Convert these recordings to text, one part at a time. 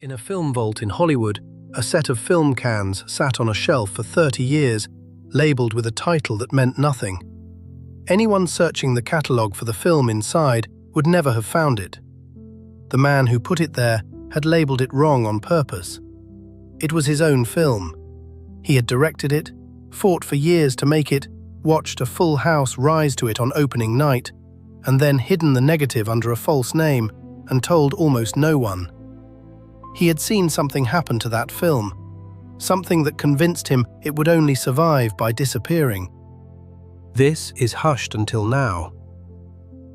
In a film vault in Hollywood, a set of film cans sat on a shelf for 30 years, labeled with a title that meant nothing. Anyone searching the catalogue for the film inside would never have found it. The man who put it there had labelled it wrong on purpose. It was his own film. He had directed it, fought for years to make it, watched a full house rise to it on opening night, and then hidden the negative under a false name and told almost no one. He had seen something happen to that film, something that convinced him it would only survive by disappearing. This is hushed until now.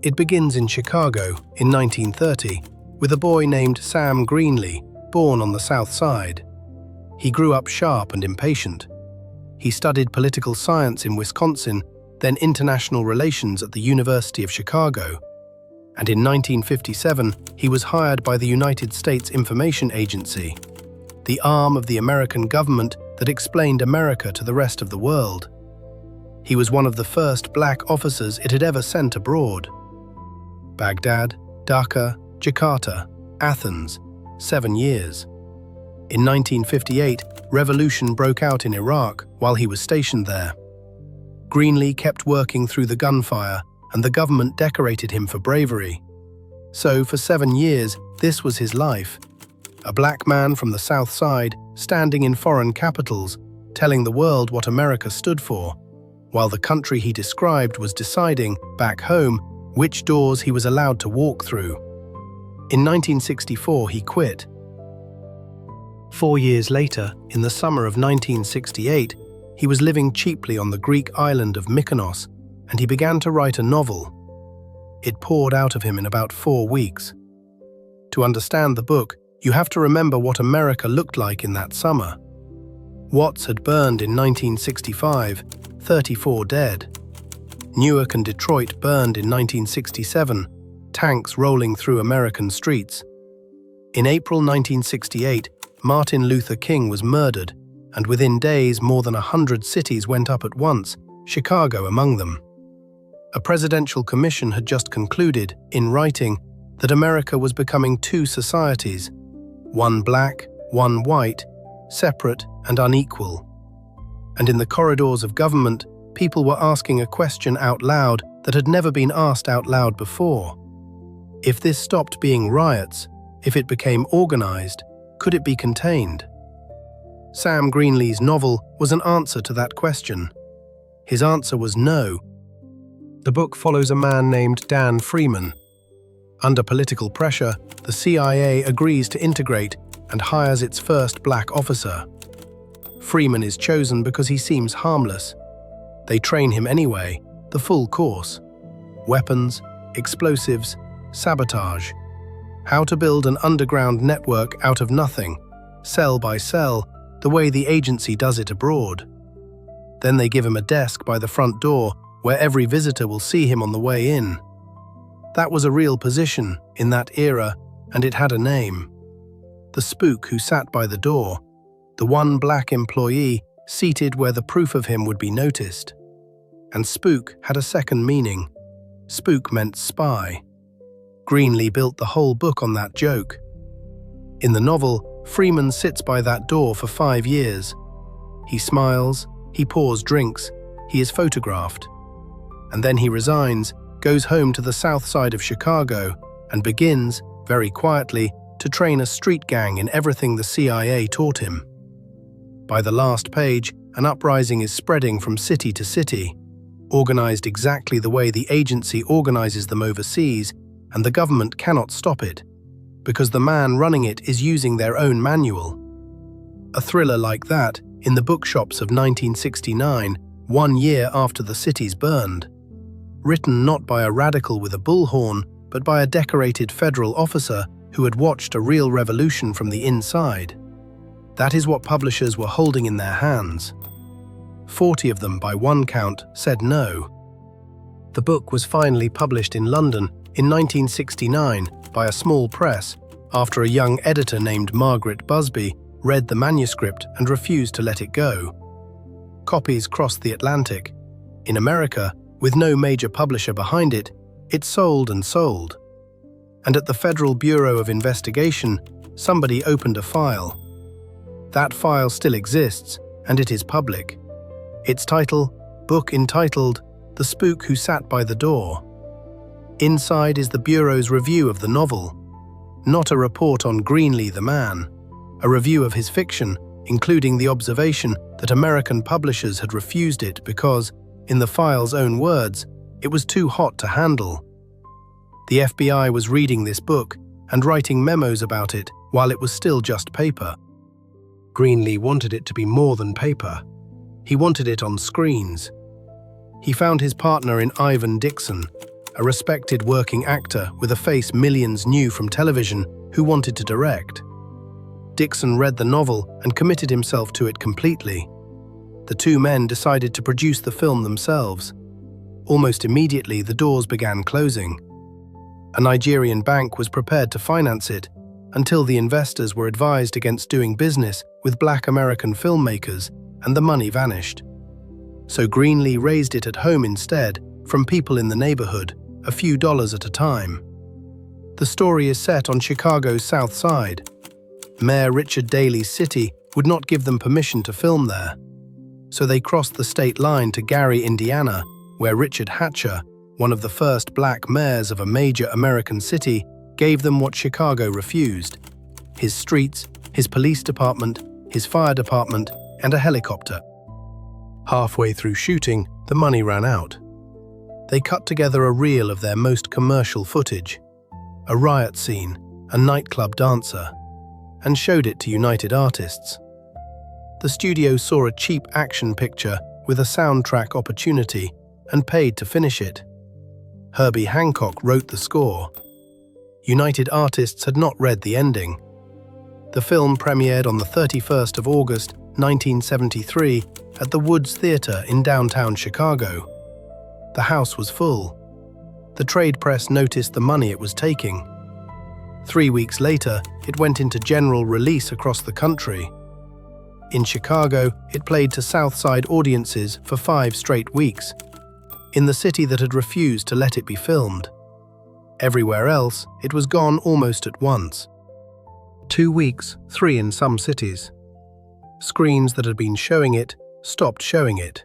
It begins in Chicago in 1930 with a boy named Sam Greenlee, born on the South Side. He grew up sharp and impatient. He studied political science in Wisconsin, then international relations at the University of Chicago. And in 1957, he was hired by the United States Information Agency, the arm of the American government that explained America to the rest of the world. He was one of the first black officers it had ever sent abroad. Baghdad, Dhaka, Jakarta, Athens, 7 years. In 1958, revolution broke out in Iraq while he was stationed there. Greenlee kept working through the gunfire, and the government decorated him for bravery. So, for 7 years, this was his life. A black man from the South Side, standing in foreign capitals, telling the world what America stood for, while the country he described was deciding, back home, which doors he was allowed to walk through. In 1964, he quit. 4 years later, in the summer of 1968, he was living cheaply on the Greek island of Mykonos, and he began to write a novel. It poured out of him in about 4 weeks. To understand the book, you have to remember what America looked like in that summer. Watts had burned in 1965, 34 dead. Newark and Detroit burned in 1967, tanks rolling through American streets. In April 1968, Martin Luther King was murdered, and within days more than 100 cities went up at once, Chicago among them. A presidential commission had just concluded, in writing, that America was becoming two societies, one black, one white, separate and unequal. And in the corridors of government, people were asking a question out loud that had never been asked out loud before. If this stopped being riots, if it became organized, could it be contained? Sam Greenlee's novel was an answer to that question. His answer was no. The book follows a man named Dan Freeman. Under political pressure, the CIA agrees to integrate and hires its first black officer. Freeman is chosen because he seems harmless. They train him anyway, the full course. Weapons, explosives, sabotage. How to build an underground network out of nothing, cell by cell, the way the agency does it abroad. Then they give him a desk by the front door where every visitor will see him on the way in. That was a real position in that era, and it had a name. The spook who sat by the door, the one black employee seated where the proof of him would be noticed. And spook had a second meaning. Spook meant spy. Greenlee built the whole book on that joke. In the novel, Freeman sits by that door for 5 years. He smiles, he pours drinks, he is photographed. And then he resigns, goes home to the south side of Chicago, and begins, very quietly, to train a street gang in everything the CIA taught him. By the last page, an uprising is spreading from city to city, organized exactly the way the agency organizes them overseas, and the government cannot stop it, because the man running it is using their own manual. A thriller like that, in the bookshops of 1969, 1 year after the cities burned. Written not by a radical with a bullhorn, but by a decorated federal officer who had watched a real revolution from the inside. That is what publishers were holding in their hands. 40 of them, by one count, said no. The book was finally published in London in 1969 by a small press after a young editor named Margaret Busby read the manuscript and refused to let it go. Copies crossed the Atlantic. In America, with no major publisher behind it, it sold and sold. And at the Federal Bureau of Investigation, somebody opened a file. That file still exists, and it is public. Its title, book entitled The Spook Who Sat by the Door. Inside is the Bureau's review of the novel, not a report on Greenlee the man, a review of his fiction, including the observation that American publishers had refused it because, in the file's own words, it was too hot to handle. The FBI was reading this book and writing memos about it while it was still just paper. Greenlee wanted it to be more than paper. He wanted it on screens. He found his partner in Ivan Dixon, a respected working actor with a face millions knew from television who wanted to direct. Dixon read the novel and committed himself to it completely. The two men decided to produce the film themselves. Almost immediately, the doors began closing. A Nigerian bank was prepared to finance it until the investors were advised against doing business with Black American filmmakers, and the money vanished. So Greenlee raised it at home instead, from people in the neighborhood, a few dollars at a time. The story is set on Chicago's South Side. Mayor Richard Daley's city would not give them permission to film there. So they crossed the state line to Gary, Indiana, where Richard Hatcher, one of the first black mayors of a major American city, gave them what Chicago refused: his streets, his police department, his fire department, and a helicopter. Halfway through shooting, the money ran out. They cut together a reel of their most commercial footage, a riot scene, a nightclub dancer, and showed it to United Artists. The studio saw a cheap action picture with a soundtrack opportunity and paid to finish it. Herbie Hancock wrote the score. United Artists had not read the ending. The film premiered on the 31st of August, 1973, at the Woods Theatre in downtown Chicago. The house was full. The trade press noticed the money it was taking. 3 weeks later, it went into general release across the country. In Chicago, it played to South Side audiences for 5 straight weeks, in the city that had refused to let it be filmed. Everywhere else, it was gone almost at once. 2 weeks, 3 in some cities. Screens that had been showing it stopped showing it.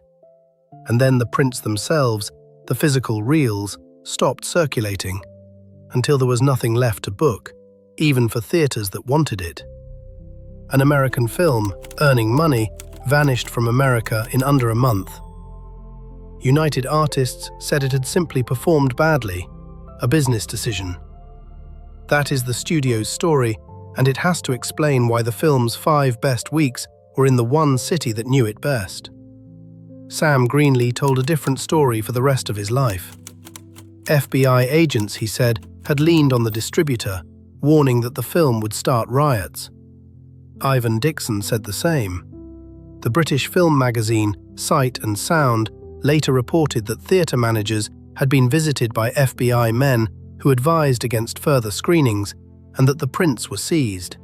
And then the prints themselves, the physical reels, stopped circulating, until there was nothing left to book, even for theaters that wanted it. An American film, earning money, vanished from America in under a month. United Artists said it had simply performed badly, a business decision. That is the studio's story, and it has to explain why the film's 5 best weeks were in the one city that knew it best. Sam Greenlee told a different story for the rest of his life. FBI agents, he said, had leaned on the distributor, warning that the film would start riots. Ivan Dixon said the same. The British film magazine, Sight and Sound, later reported that theatre managers had been visited by FBI men who advised against further screenings and that the prints were seized.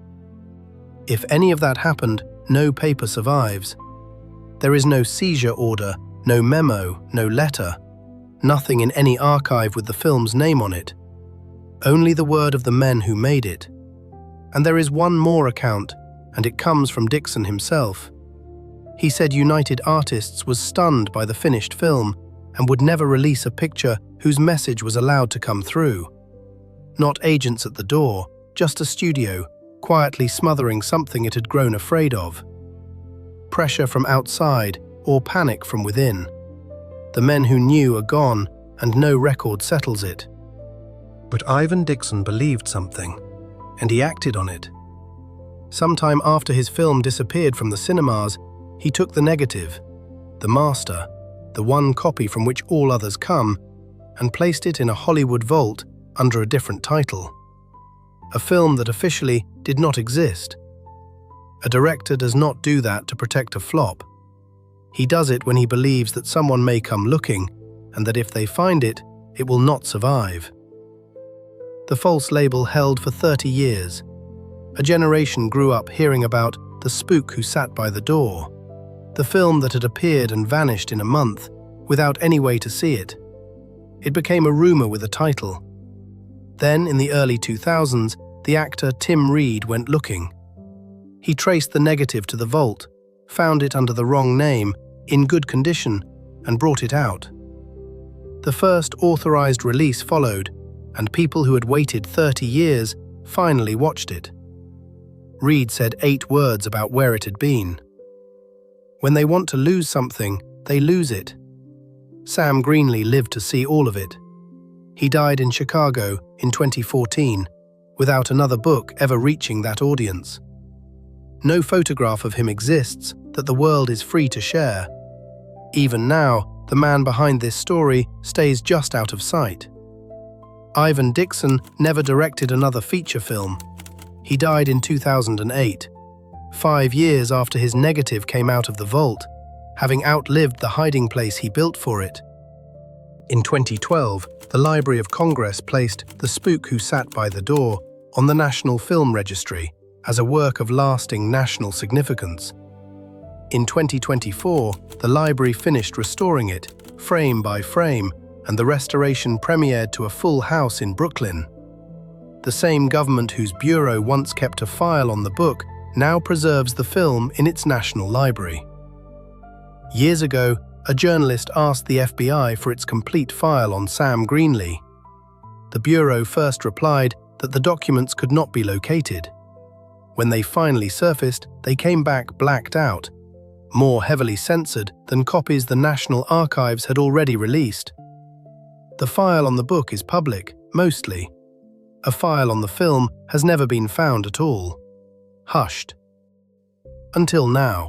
If any of that happened, no paper survives. There is no seizure order, no memo, no letter, nothing in any archive with the film's name on it. Only the word of the men who made it. And there is one more account, and it comes from Dixon himself. He said United Artists was stunned by the finished film and would never release a picture whose message was allowed to come through. Not agents at the door, just a studio, quietly smothering something it had grown afraid of. Pressure from outside or panic from within. The men who knew are gone, and no record settles it. But Ivan Dixon believed something, and he acted on it. Sometime after his film disappeared from the cinemas, he took the negative, the master, the one copy from which all others come, and placed it in a Hollywood vault under a different title. A film that officially did not exist. A director does not do that to protect a flop. He does it when he believes that someone may come looking, and that if they find it, it will not survive. The false label held for 30 years. A generation grew up hearing about The Spook Who Sat by the Door, the film that had appeared and vanished in a month, without any way to see it. It became a rumor with a title. Then, in the early 2000s, the actor Tim Reed went looking. He traced the negative to the vault, found it under the wrong name, in good condition, and brought it out. The first authorized release followed, and people who had waited 30 years finally watched it. Reed said 8 words about where it had been. When they want to lose something, they lose it. Sam Greenlee lived to see all of it. He died in Chicago in 2014, without another book ever reaching that audience. No photograph of him exists that the world is free to share. Even now, the man behind this story stays just out of sight. Ivan Dixon never directed another feature film. He died in 2008, 5 years after his negative came out of the vault, having outlived the hiding place he built for it. In 2012, the Library of Congress placed The Spook Who Sat by the Door on the National Film Registry as a work of lasting national significance. In 2024, the library finished restoring it, frame by frame, and the restoration premiered to a full house in Brooklyn. The same government whose bureau once kept a file on the book now preserves the film in its national library. Years ago, a journalist asked the FBI for its complete file on Sam Greenlee. The bureau first replied that the documents could not be located. When they finally surfaced, they came back blacked out, more heavily censored than copies the National Archives had already released. The file on the book is public, mostly. A file on the film has never been found at all. Hushed. Until now.